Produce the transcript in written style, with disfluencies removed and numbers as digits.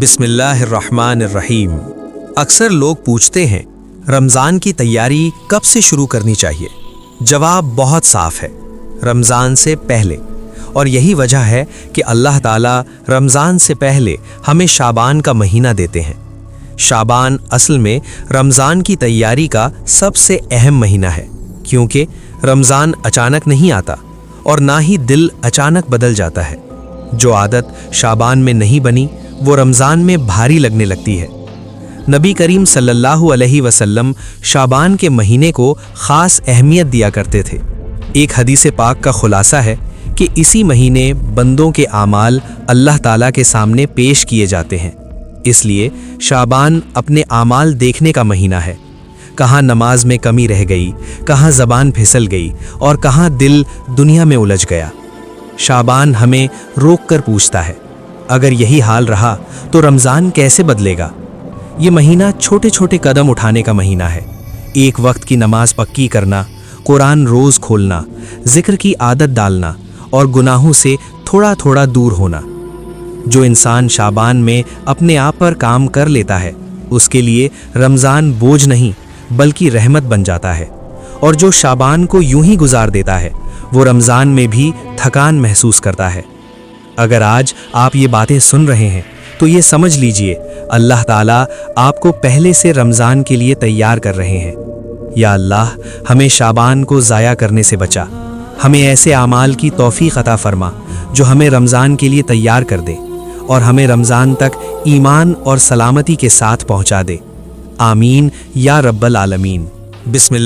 بسم اللہ الرحمن الرحیم۔ اکثر لوگ پوچھتے ہیں رمضان کی تیاری کب سے شروع کرنی چاہیے؟ جواب بہت صاف ہے، رمضان سے پہلے۔ اور یہی وجہ ہے کہ اللہ تعالیٰ رمضان سے پہلے ہمیں شعبان کا مہینہ دیتے ہیں۔ شعبان اصل میں رمضان کی تیاری کا سب سے اہم مہینہ ہے، کیونکہ رمضان اچانک نہیں آتا اور نہ ہی دل اچانک بدل جاتا ہے۔ جو عادت شعبان میں نہیں بنی وہ رمضان میں بھاری لگنے لگتی ہے۔ نبی کریم صلی اللہ علیہ وسلم شعبان کے مہینے کو خاص اہمیت دیا کرتے تھے۔ ایک حدیث پاک کا خلاصہ ہے کہ اسی مہینے بندوں کے اعمال اللہ تعالیٰ کے سامنے پیش کیے جاتے ہیں، اس لیے شعبان اپنے اعمال دیکھنے کا مہینہ ہے۔ کہاں نماز میں کمی رہ گئی، کہاں زبان پھسل گئی اور کہاں دل دنیا میں الجھ گیا۔ شعبان ہمیں روک کر پوچھتا ہے، اگر یہی حال رہا تو رمضان کیسے بدلے گا؟ یہ مہینہ چھوٹے چھوٹے قدم اٹھانے کا مہینہ ہے۔ ایک وقت کی نماز پکی کرنا، قرآن روز کھولنا، ذکر کی عادت ڈالنا اور گناہوں سے تھوڑا تھوڑا دور ہونا۔ جو انسان شعبان میں اپنے آپ پر کام کر لیتا ہے، اس کے لیے رمضان بوجھ نہیں بلکہ رحمت بن جاتا ہے، اور جو شعبان کو یوں ہی گزار دیتا ہے وہ رمضان میں بھی تھکان محسوس کرتا ہے۔ اگر آج آپ یہ باتیں سن رہے ہیں تو یہ سمجھ لیجئے اللہ تعالیٰ آپ کو پہلے سے رمضان کے لیے تیار کر رہے ہیں۔ یا اللہ، ہمیں شعبان کو ضائع کرنے سے بچا، ہمیں ایسے اعمال کی توفیق عطا فرما جو ہمیں رمضان کے لیے تیار کر دے اور ہمیں رمضان تک ایمان اور سلامتی کے ساتھ پہنچا دے۔ آمین یا رب العالمین۔ بسم اللہ۔